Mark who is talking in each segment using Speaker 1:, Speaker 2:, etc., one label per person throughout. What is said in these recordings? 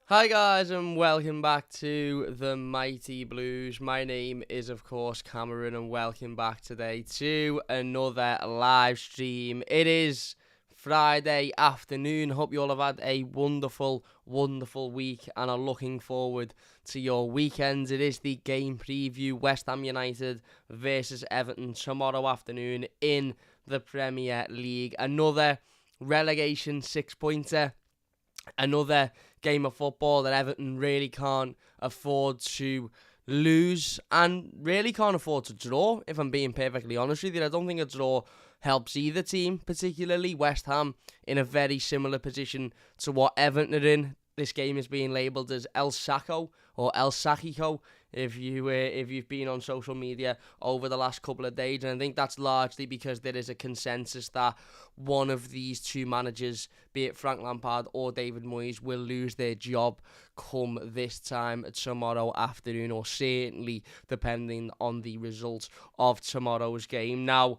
Speaker 1: Hi guys and welcome back to the Mighty Blues. My name is of course Cameron and welcome back today to another live stream. It is Friday afternoon. Hope you all have had a wonderful week and are looking forward to your weekends. It is the game preview, West Ham United versus Everton tomorrow afternoon in the Premier League. Another relegation six-pointer. Another game of football that Everton really can't afford to lose and really can't afford to draw, if I'm being perfectly honest with you. I don't think a draw helps either team, particularly West Ham in a very similar position to what Everton are in. This game is being labelled as El Saco or El Sacico if you've been on social media over the last couple of days, and I think that's largely because there is a consensus that one of these two managers, be it Frank Lampard or David Moyes, will lose their job come this time tomorrow afternoon, or certainly depending on the result of tomorrow's game. Now,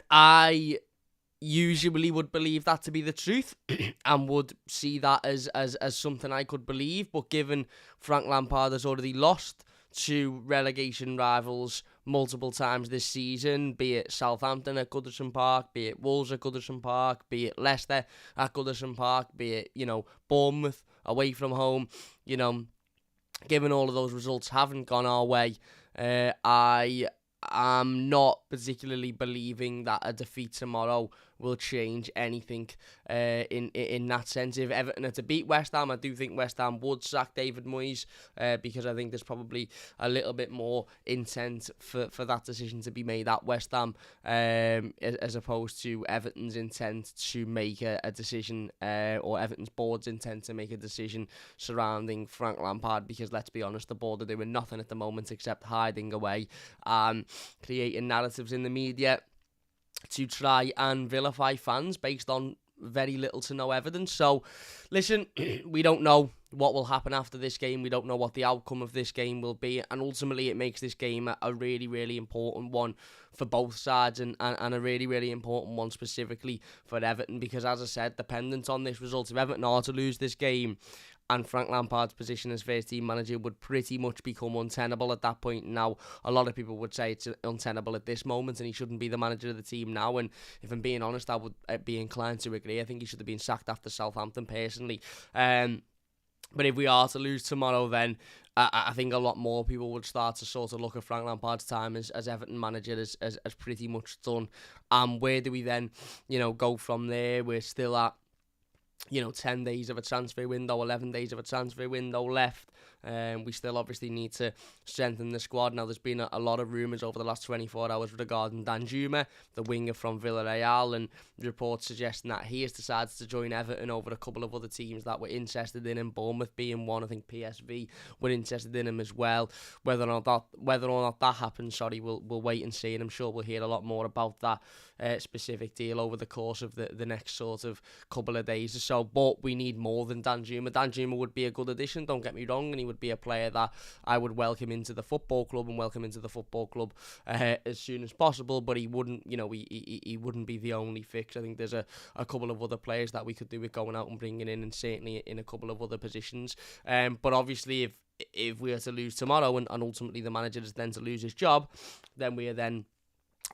Speaker 1: I usually would believe that to be the truth and would see that as something I could believe, but given Frank Lampard has already lost to relegation rivals multiple times this season, be it Southampton at Goodison Park, be it Wolves at Goodison Park, be it Leicester at Goodison Park, be it, Bournemouth away from home, given all of those results haven't gone our way, I'm not particularly believing that a defeat tomorrow will change anything in that sense. If Everton are to beat West Ham, I do think West Ham would sack David Moyes because I think there's probably a little bit more intent for that decision to be made at West Ham as opposed to Everton's intent to make a decision or Everton's board's intent to make a decision surrounding Frank Lampard, because let's be honest, the board are doing nothing at the moment except hiding away and creating narratives in the media to try and vilify fans based on very little to no evidence. So, listen, we don't know what will happen after this game. We don't know what the outcome of this game will be. And ultimately, it makes this game a really, really important one for both sides and a really, really important one specifically for Everton. Because, as I said, dependent on this result, if Everton are to lose this game, and Frank Lampard's position as first team manager would pretty much become untenable at that point. Now, a lot of people would say it's untenable at this moment and he shouldn't be the manager of the team now, and if I'm being honest, I would be inclined to agree. I think he should have been sacked after Southampton personally. But if we are to lose tomorrow, then I think a lot more people would start to sort of look at Frank Lampard's time as Everton manager as pretty much done. And where do we then, go from there? We're still at 10 days of a transfer window, 11 days of a transfer window left. We still obviously need to strengthen the squad. Now, there's been a lot of rumours over the last 24 hours regarding Danjuma, the winger from Villarreal, and reports suggesting that he has decided to join Everton over a couple of other teams that were interested in him, Bournemouth being one. I think PSV were interested in him as well. Whether or not that happens, we'll wait and see, and I'm sure we'll hear a lot more about that specific deal over the course of the next sort of couple of days or so. But we need more than Danjuma. Danjuma would be a good addition, don't get me wrong, and he would be a player that I would welcome into the football club as soon as possible. But he wouldn't, he wouldn't be the only fix. I think there's a couple of other players that we could do with going out and bringing in, and certainly in a couple of other positions. But obviously, if we are to lose tomorrow and ultimately the manager is then to lose his job, then we are then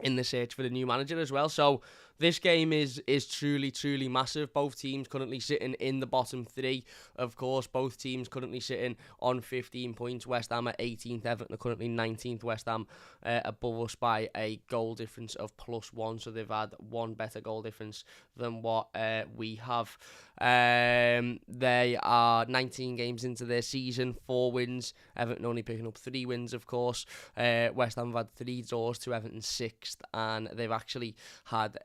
Speaker 1: in the search for the new manager as well. So this game is truly, truly massive. Both teams currently sitting in the bottom three. Of course, both teams currently sitting on 15 points. West Ham at 18th, Everton are currently 19th. West Ham above us by a goal difference of +1. So they've had one better goal difference than what we have. They are 19 games into their season, 4 wins. Everton only picking up 3 wins, of course. West Ham have had 3 draws to Everton's 6th, and they've actually had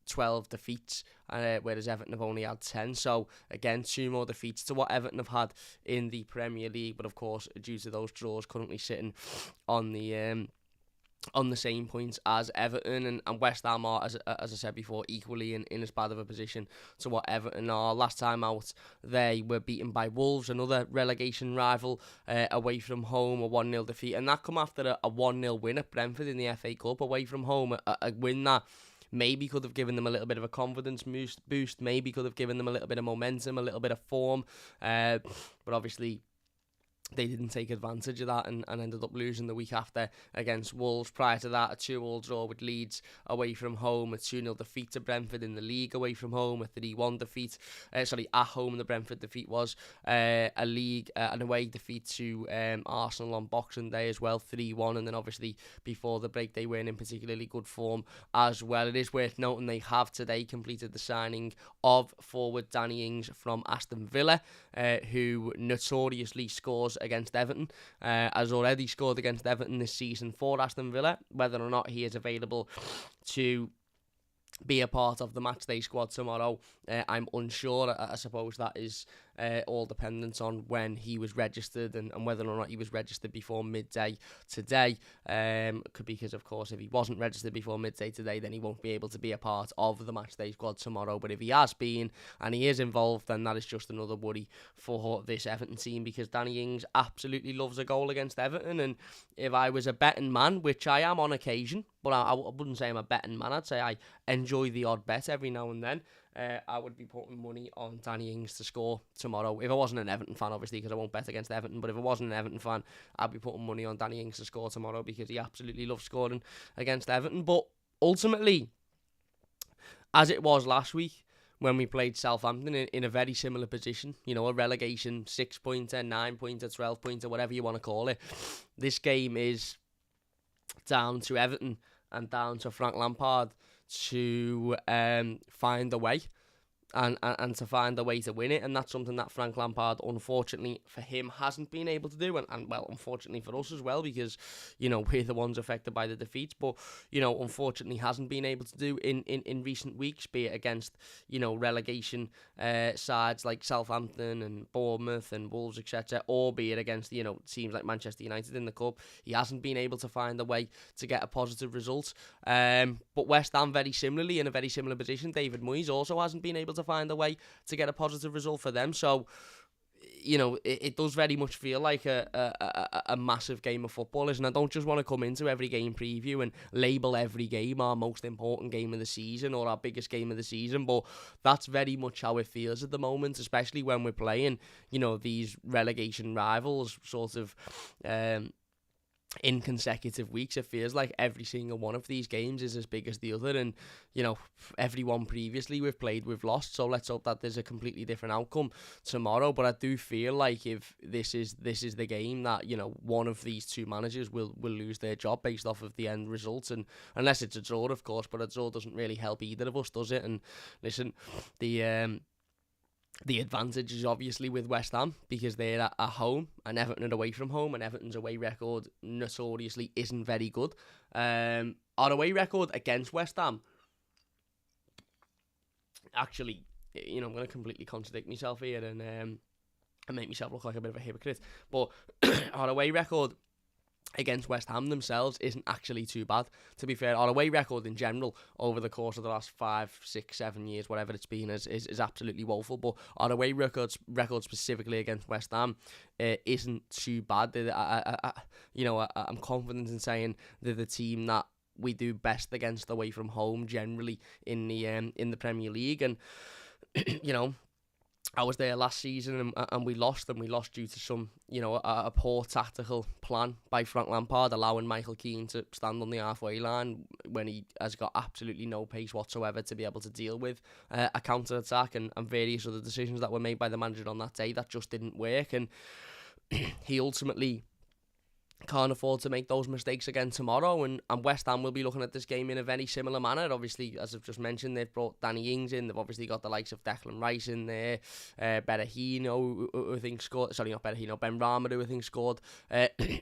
Speaker 1: 12 defeats, whereas Everton have only had 10. So again, 2 more defeats to what Everton have had in the Premier League, but of course, due to those draws, currently sitting on the same points as Everton, and West Ham are, as I said before, equally in as bad of a position to what Everton are. Last time out, they were beaten by Wolves, another relegation rival, away from home, a 1-0 defeat, and that come after a 1-0 win at Brentford in the FA Cup away from home, a win that maybe could have given them a little bit of a confidence boost, maybe could have given them a little bit of momentum, a little bit of form, but obviously they didn't take advantage of that and ended up losing the week after against Wolves. Prior to that, a 2-2 draw with Leeds away from home, a 2-0 defeat to Brentford in the league away from home, a 3-1 defeat, at home the Brentford defeat was, an away defeat to Arsenal on Boxing Day as well, 3-1, and then obviously before the break they weren't in particularly good form as well. It is worth noting they have today completed the signing of forward Danny Ings from Aston Villa, who notoriously scores against Everton, has already scored against Everton this season for Aston Villa. Whether or not he is available to be a part of the matchday squad tomorrow, I'm unsure. I suppose that is all dependent on when he was registered and whether or not he was registered before midday today. Because of course if he wasn't registered before midday today, then he won't be able to be a part of the matchday squad tomorrow. But if he has been and he is involved, then that is just another worry for this Everton team, because Danny Ings absolutely loves a goal against Everton, and if I was a betting man, which I am on occasion, but I wouldn't say I'm a betting man, I'd say I enjoy the odd bet every now and then, I would be putting money on Danny Ings to score tomorrow. If I wasn't an Everton fan, obviously, because I won't bet against Everton, but if I wasn't an Everton fan, I'd be putting money on Danny Ings to score tomorrow, because he absolutely loves scoring against Everton. But ultimately, as it was last week, when we played Southampton in a very similar position, you know, a relegation 6-pointer, 9-pointer, 12-pointer, whatever you want to call it, this game is down to Everton and down to Frank Lampard to find a way and to find a way to win it, and that's something that Frank Lampard, unfortunately for him, hasn't been able to do, and well, unfortunately for us as well, because, you know, we're the ones affected by the defeats, but, you know, unfortunately hasn't been able to do in recent weeks, be it against, you know, relegation sides like Southampton and Bournemouth and Wolves, etc., or be it against, you know, teams like Manchester United in the Cup. He hasn't been able to find a way to get a positive result, but West Ham, very similarly, in a very similar position. David Moyes also hasn't been able to find a way to get a positive result for them. So, you know, it does very much feel like a massive game of football, and I don't just want to come into every game preview and label every game our most important game of the season or our biggest game of the season, but that's very much how it feels at the moment, especially when we're playing, you know, these relegation rivals sort of in consecutive weeks. It feels like every single one of these games is as big as the other, and, you know, every one previously we've played, we've lost, so let's hope that there's a completely different outcome tomorrow. But I do feel like if this is the game that, you know, one of these two managers will lose their job based off of the end results, and unless it's a draw, of course, but a draw doesn't really help either of us, does it? And listen, the advantage is obviously with West Ham, because they're at home and Everton are away from home, and Everton's away record notoriously isn't very good. Our away record against West Ham, actually, you know, I'm going to completely contradict myself here and make myself look like a bit of a hypocrite, but our away record against West Ham themselves isn't actually too bad. To be fair, our away record in general over the course of the last 5, 6, 7 years, whatever it's been, is absolutely woeful. But our away record specifically against West Ham isn't too bad. I'm confident in saying they're the team that we do best against away from home generally in the Premier League. And you know, I was there last season and we lost due to some, you know, a poor tactical plan by Frank Lampard, allowing Michael Keane to stand on the halfway line when he has got absolutely no pace whatsoever to be able to deal with a counter-attack and various other decisions that were made by the manager on that day that just didn't work. And he ultimately can't afford to make those mistakes again tomorrow, and West Ham will be looking at this game in a very similar manner. Obviously, as I've just mentioned, they've brought Danny Ings in. They've obviously got the likes of Declan Rice in there, Berahino, who I think scored, sorry, not Berahino, Ben Rama, who I think scored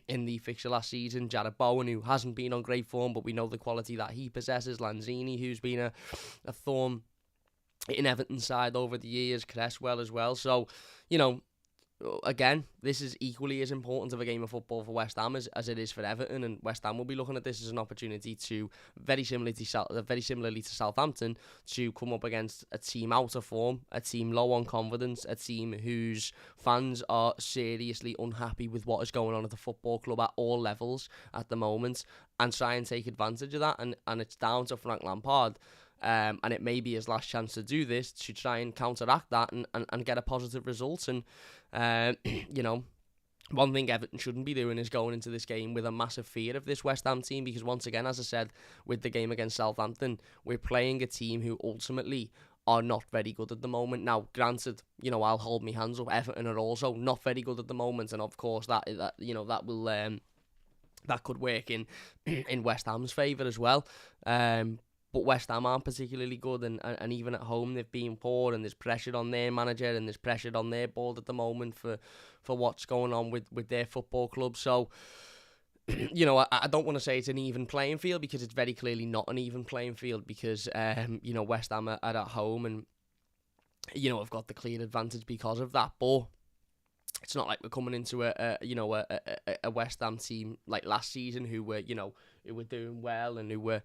Speaker 1: in the fixture last season, Jared Bowen, who hasn't been on great form, but we know the quality that he possesses, Lanzini, who's been a thorn in Everton's side over the years, Cresswell as well. So, you know, again, this is equally as important of a game of football for West Ham as it is for Everton, and West Ham will be looking at this as an opportunity to, very similarly to Southampton, to come up against a team out of form, a team low on confidence, a team whose fans are seriously unhappy with what is going on at the football club at all levels at the moment, and try and take advantage of that. And it's down to Frank Lampard. And it may be his last chance to do this, to try and counteract that and get a positive result. And, one thing Everton shouldn't be doing is going into this game with a massive fear of this West Ham team, because once again, as I said, with the game against Southampton, we're playing a team who ultimately are not very good at the moment. Now, granted, I'll hold my hands up. Everton are also not very good at the moment, and of course that will that could work in West Ham's favour as well. But West Ham aren't particularly good, and even at home they've been poor, and there's pressure on their manager and there's pressure on their board at the moment for what's going on with their football club. So, I don't want to say it's an even playing field, because it's very clearly not an even playing field, because, West Ham are at home and, have got the clear advantage because of that. But it's not like we're coming into a West Ham team like last season who were doing well and who were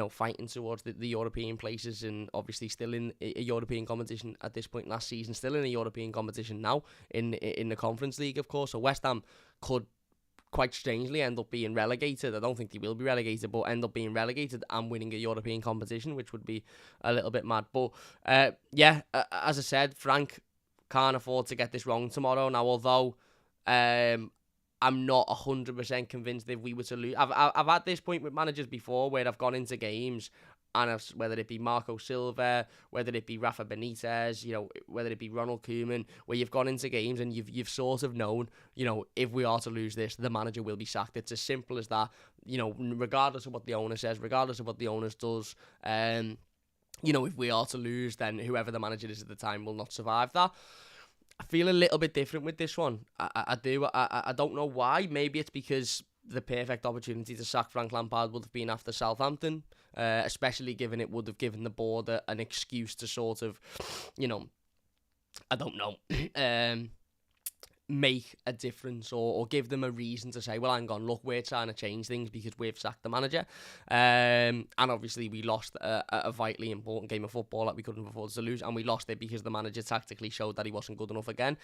Speaker 1: fighting towards the European places, and obviously still in a European competition at this point last season, still in a European competition now in the Conference League, of course. So West Ham could quite strangely end up being relegated. I don't think they will be relegated, but end up being relegated and winning a European competition, which would be a little bit mad. But as I said, Frank can't afford to get this wrong tomorrow. Now, although I'm not 100% convinced if we were to lose. I've had this point with managers before where I've gone into games, and whether it be Marco Silva, whether it be Rafa Benitez, whether it be Ronald Koeman, where you've gone into games and you've sort of known, if we are to lose this, the manager will be sacked. It's as simple as that. Regardless of what the owner says, regardless of what the owner does, if we are to lose, then whoever the manager is at the time will not survive that. I feel a little bit different with this one. I do. I don't know why. Maybe it's because the perfect opportunity to sack Frank Lampard would have been after Southampton, especially given it would have given the board an excuse to sort of, I don't know, make a difference or give them a reason to say, well, hang on, look, we're trying to change things because we've sacked the manager. And obviously we lost a vitally important game of football that we couldn't afford to lose, and we lost it because the manager tactically showed that he wasn't good enough again.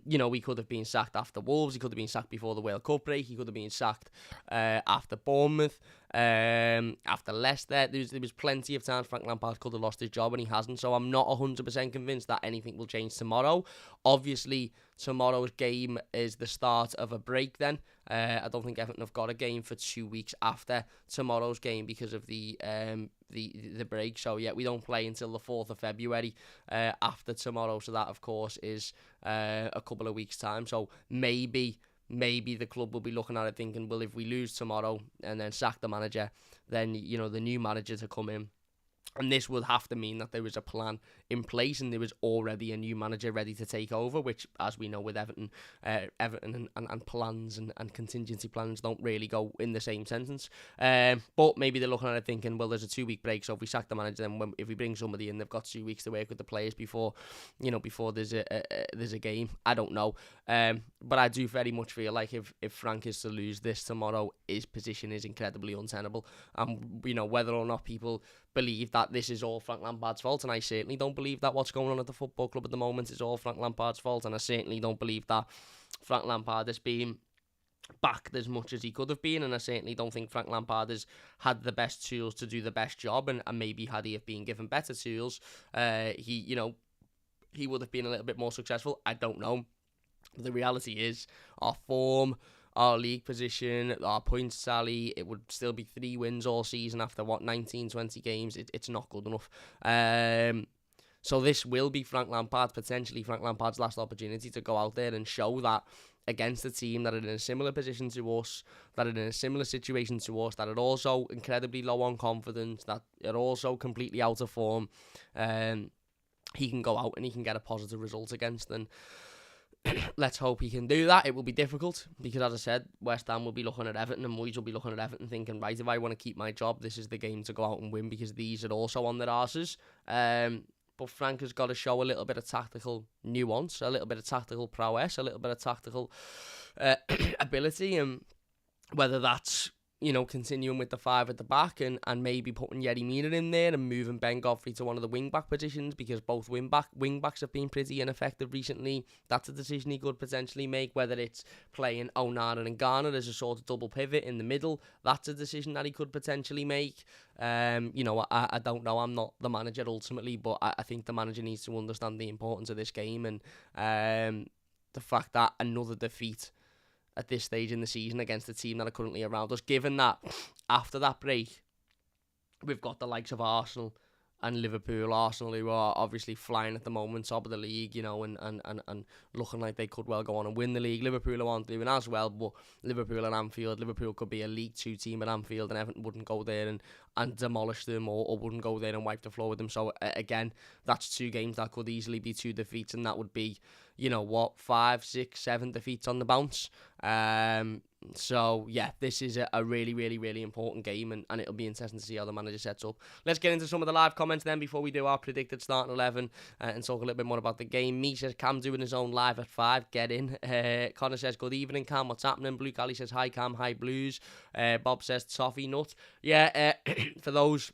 Speaker 1: We could have been sacked after Wolves, he could have been sacked before the World Cup break, he could have been sacked after Bournemouth, after Leicester. There was plenty of times Frank Lampard could have lost his job, and he hasn't. So I'm not 100% convinced that anything will change tomorrow. Obviously, tomorrow's game is the start of a break then. I don't think Everton have got a game for 2 weeks after tomorrow's game because of the break. So, yeah, we don't play until the 4th of February after tomorrow. So that, of course, is a couple of weeks' time. So maybe the club will be looking at it thinking, well, if we lose tomorrow and then sack the manager, then, the new manager to come in. And this would have to mean that there was a plan in place and there was already a new manager ready to take over, which, as we know with Everton and plans and contingency plans don't really go in the same sentence. But maybe they're looking at it thinking, well, there's a 2-week break, so if we sack the manager, then if we bring somebody in, they've got 2 weeks to work with the players before there's a game. I don't know. But I do very much feel like if Frank is to lose this tomorrow, his position is incredibly untenable. And, whether or not people believe that this is all Frank Lampard's fault, and I certainly don't believe that what's going on at the football club at the moment is all Frank Lampard's fault, and I certainly don't believe that Frank Lampard has been backed as much as he could have been, and I certainly don't think Frank Lampard has had the best tools to do the best job, and maybe had he have been given better tools, he would have been a little bit more successful. I don't know. But the reality is, our form, our league position, our points tally, it would still be 3 wins all season after 19, 20 games. It's not good enough. So this will be potentially Frank Lampard's last opportunity to go out there and show that against a team that are in a similar position to us, that are in a similar situation to us, that are also incredibly low on confidence, that are also completely out of form. He can go out and he can get a positive result against them. Let's hope he can do that. It will be difficult because, as I said, West Ham will be looking at Everton and Moyes will be looking at Everton thinking, right, if I want to keep my job, this is the game to go out and win because these are also on their arses. But but Frank has got to show a little bit of tactical nuance, a little bit of tactical prowess, a little bit of tactical ability, and whether that's, continuing with the 5 at the back and maybe putting Yerry Mina in there and moving Ben Godfrey to one of the wing-back positions, because both wing-backs have been pretty ineffective recently. That's a decision he could potentially make, whether it's playing Onana and Garner as a sort of double pivot in the middle. That's a decision that he could potentially make. I don't know. I'm not the manager ultimately, but I think the manager needs to understand the importance of this game and the fact that another defeat at this stage in the season against the team that are currently around us, given that after that break we've got the likes of Arsenal and Liverpool. Arsenal, who are obviously flying at the moment, top of the league, and looking like they could well go on and win the league. Liverpool aren't doing as well, but Liverpool and Anfield, Liverpool could be a League 2 team at Anfield, and Everton wouldn't go there and demolish them, or wouldn't go there and wipe the floor with them. So again, that's 2 games that could easily be 2 defeats, and that would be, 5, 6, 7 defeats on the bounce. So yeah, this is a really, really, really important game, and it'll be interesting to see how the manager sets up. Let's get into some of the live comments then before we do our predicted starting 11 and talk a little bit more about the game. Me says, Cam doing his own live at 5, get in. Connor says, good evening, Cam, what's happening? Blue Cali says, hi Cam, hi Blues. Bob says, toffee nut. Yeah, for those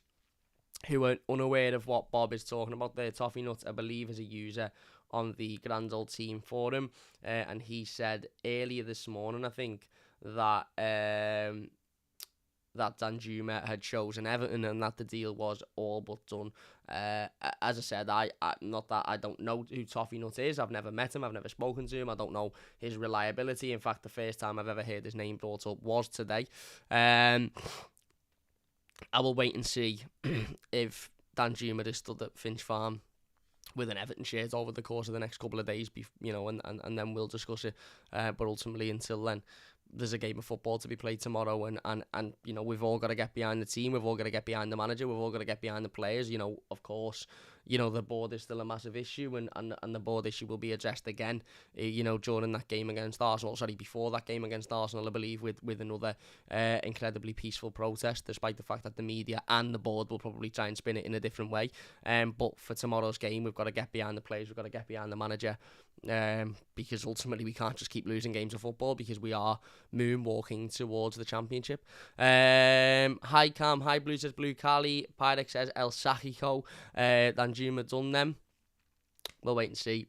Speaker 1: who are unaware of what Bob is talking about there, toffee nut, I believe, is a user on the Grand Old Team forum, and he said earlier this morning, I think, that Danjuma had chosen Everton and that the deal was all but done. As I said, I not that I don't know who Toffee Nut is. I've never met him. I've never spoken to him. I don't know his reliability. In fact, the first time I've ever heard his name brought up was today. I will wait and see if Danjuma is stood at Finch Farm with an Everton shirt over the course of the next couple of days, and then we'll discuss it. But ultimately, until then, there's a game of football to be played tomorrow, and we've all got to get behind the team, we've all got to get behind the manager, we've all got to get behind the players. Of course, the board is still a massive issue, and the board issue will be addressed again, during that game against Arsenal. Before that game against Arsenal, I believe, with another incredibly peaceful protest, despite the fact that the media and the board will probably try and spin it in a different way. But for tomorrow's game, we've got to get behind the players, we've got to get behind the manager, because ultimately we can't just keep losing games of football, because we are moonwalking towards the championship. Hi Cam, hi Blues, says Blue Cali. Pyrex says El Sachico. Danjuma done them. We'll wait and see.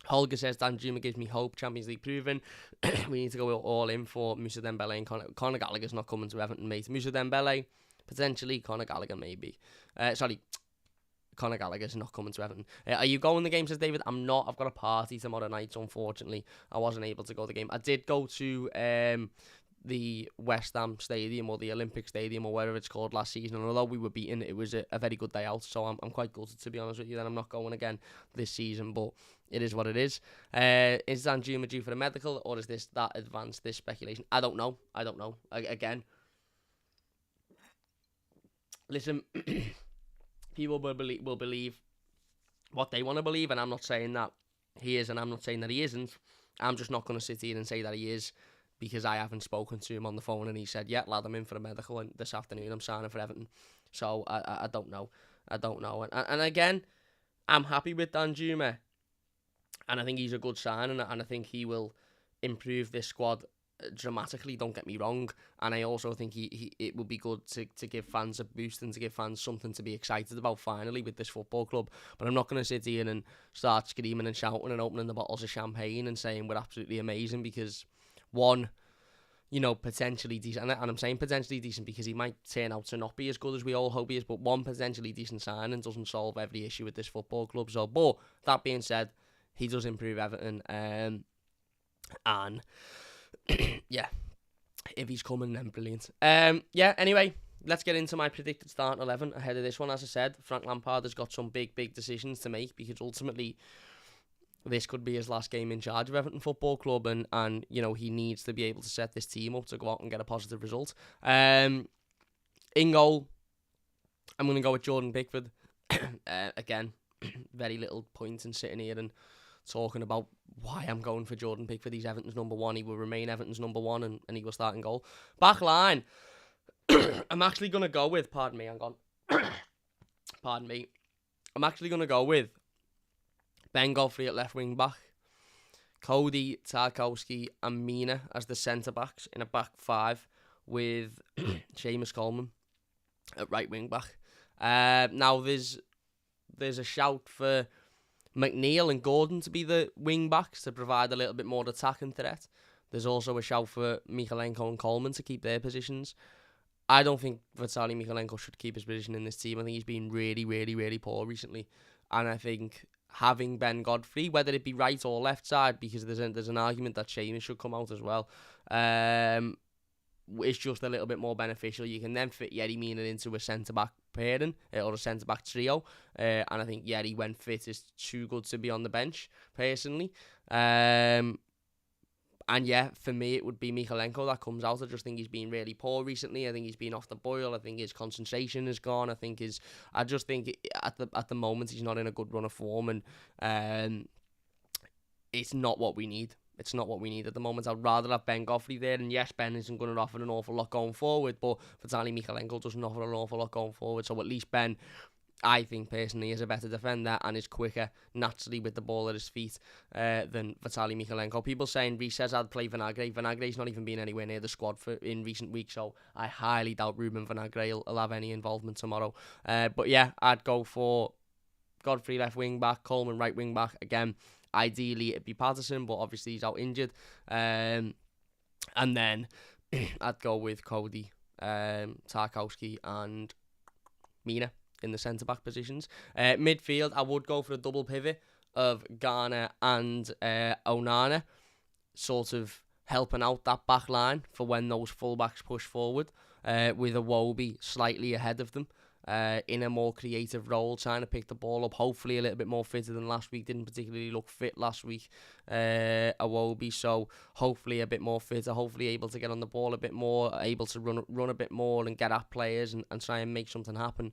Speaker 1: Holger says Danjuma gives me hope. Champions League proven. We need to go all in for Moussa Dembele and Conor Gallagher's not coming to Everton, mate. Moussa Dembele, potentially. Conor Gallagher, maybe. Conor Gallagher's not coming to Everton. Are you going the game, says David? I'm not. I've got a party tomorrow night, unfortunately. I wasn't able to go to the game. I did go to the West Ham Stadium, or the Olympic Stadium, or whatever it's called, last season, and although we were beaten, it was a very good day out, so I'm quite gutted, to be honest with you, that I'm not going again this season, but it is what it is. Is Danjuma due for a medical, or is this that advanced, this speculation? I don't know. Again, listen, people will believe what they want to believe, and I'm not saying that he is, and I'm not saying that he isn't. I'm just not going to sit here and say that he is, because I haven't spoken to him on the phone and he said, yeah, lad, I'm in for a medical, and this afternoon I'm signing for Everton. So I don't know. And again, I'm happy with Danjuma, and I think he's a good sign, and I think he will improve this squad dramatically, don't get me wrong. And I also think it would be good to give fans a boost, and to give fans something to be excited about finally with this football club. But I'm not going to sit here and start screaming and shouting and opening the bottles of champagne and saying we're absolutely amazing, because one, potentially decent, and I'm saying potentially decent because he might turn out to not be as good as we all hope he is, but one potentially decent signing doesn't solve every issue with this football club. So, but that being said, he does improve Everton, and yeah, if he's coming, then brilliant. Anyway, let's get into my predicted starting 11 ahead of this one. As I said, Frank Lampard has got some big decisions to make, because ultimately this could be his last game in charge of Everton Football Club, and he needs to be able to set this team up to go out and get a positive result. In goal, I'm going to go with Jordan Pickford. Again, very little point in sitting here and talking about why I'm going for Jordan Pickford. He's Everton's number one. He will remain Everton's number one, and he will start in goal. Back line, I'm actually going to go with, pardon me, I'm actually going to go with Ben Godfrey at left wing back, Cody, Tarkowski and Mina as the centre backs in a back five with Seamus Coleman at right wing back. Now there's a shout for McNeil and Gordon to be the wing backs to provide a little bit more attacking threat. There's also a shout for Michalenko and Coleman to keep their positions. I don't think Vitaly Michalenko should keep his position in this team. I think he's been really, really, really poor recently. And I think having Ben Godfrey, whether it be right or left side, because there's an argument that Seamus should come out as well, it's just a little bit more beneficial. You can then fit Yerry Mina into a centre-back pairing or a centre-back trio. And I think Yerry, when fit, is too good to be on the bench, personally. And yeah, for me, it would be Michalenko that comes out. I just think he's been really poor recently. I think he's been off the boil. I think his concentration is gone. I just think at the moment he's not in a good run of form, and it's not what we need. It's not what we need at the moment. I'd rather have Ben Godfrey there, and yes, Ben isn't going to offer an awful lot going forward, but Vitaly Michalenko doesn't offer an awful lot going forward, so at least Ben, I think personally, is a better defender and is quicker naturally with the ball at his feet than Vitaly Michalenko. People saying Reece says I'd play Vinagre. Vinagre's not even been anywhere near the squad in recent weeks, so I highly doubt Ruben Vinagre will have any involvement tomorrow. But yeah, I'd go for Godfrey left wing back, Coleman right wing back. Again, ideally it'd be Patterson, but obviously he's out injured. And then I'd go with Cody, Tarkowski and Mina in the centre-back positions. Midfield, I would go for a double pivot of Garner and Onana, sort of helping out that back line for when those full-backs push forward, with Iwobi slightly ahead of them in a more creative role, trying to pick the ball up, hopefully a little bit more fitter than last week. Didn't particularly look fit last week, Iwobi, so hopefully a bit more fitter, hopefully able to get on the ball a bit more, able to run a bit more and get at players and try and make something happen.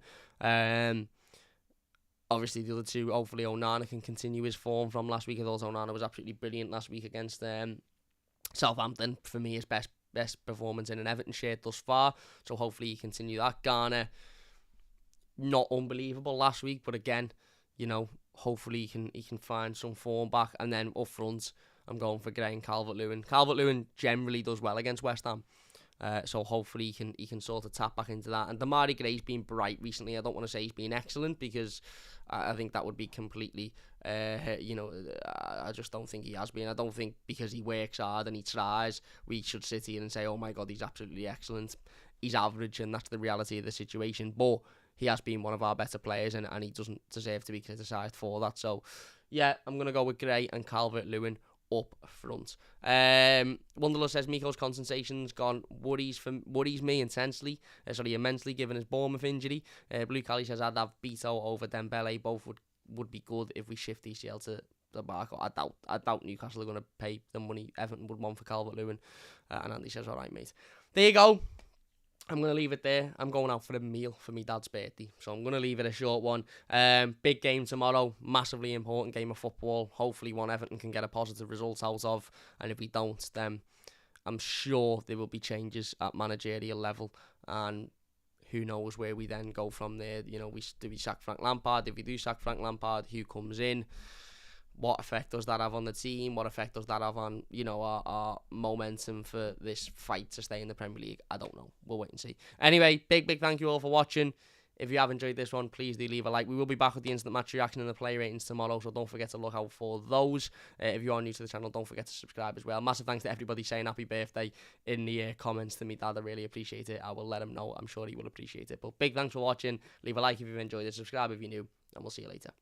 Speaker 1: Obviously the other two, hopefully Onana can continue his form from last week. I thought Onana was absolutely brilliant last week against Southampton. For me, his best performance in an Everton shirt thus far, so hopefully he continue that. Garner, not unbelievable last week, but again, you know, hopefully he can find some form back. And then up front, I'm going for Gray and Calvert-Lewin. Calvert-Lewin generally does well against West Ham, so hopefully he can sort of tap back into that. And Damari Gray's been bright recently. I don't want to say he's been excellent, because I think that would be completely, I just don't think he has been. I don't think because he works hard and he tries, we should sit here and say, oh my God, he's absolutely excellent. He's average, and that's the reality of the situation. But he has been one of our better players, and he doesn't deserve to be criticised for that. So, yeah, I'm going to go with Gray and Calvert-Lewin up front. Wonderlust says Miko's concentration's gone. Worries me immensely given his Bournemouth injury. Blue Cali says I'd have Beto over Dembele. Both would be good if we shift ECL to the Barco. I doubt Newcastle are going to pay the money Everton would want for Calvert-Lewin. And Andy says, all right, mate. There you go. I'm going to leave it there. I'm going out for a meal for my dad's birthday, so I'm going to leave it a short one. Big game tomorrow, massively important game of football. Hopefully one Everton can get a positive result out of, and if we don't, then I'm sure there will be changes at managerial level, and who knows where we then go from there. You know, do we sack Frank Lampard? If we do sack Frank Lampard, who comes in? What effect does that have on the team? What effect does that have on, you know, our momentum for this fight to stay in the Premier League? I don't know. We'll wait and see. Anyway, big thank you all for watching. If you have enjoyed this one, please do leave a like. We will be back with the instant match reaction and the play ratings tomorrow, so don't forget to look out for those. If you are new to the channel, don't forget to subscribe as well. Massive thanks to everybody saying happy birthday in the comments to me, Dad. I really appreciate it. I will let him know. I'm sure he will appreciate it. But big thanks for watching. Leave a like if you've enjoyed it. Subscribe if you're new, and we'll see you later.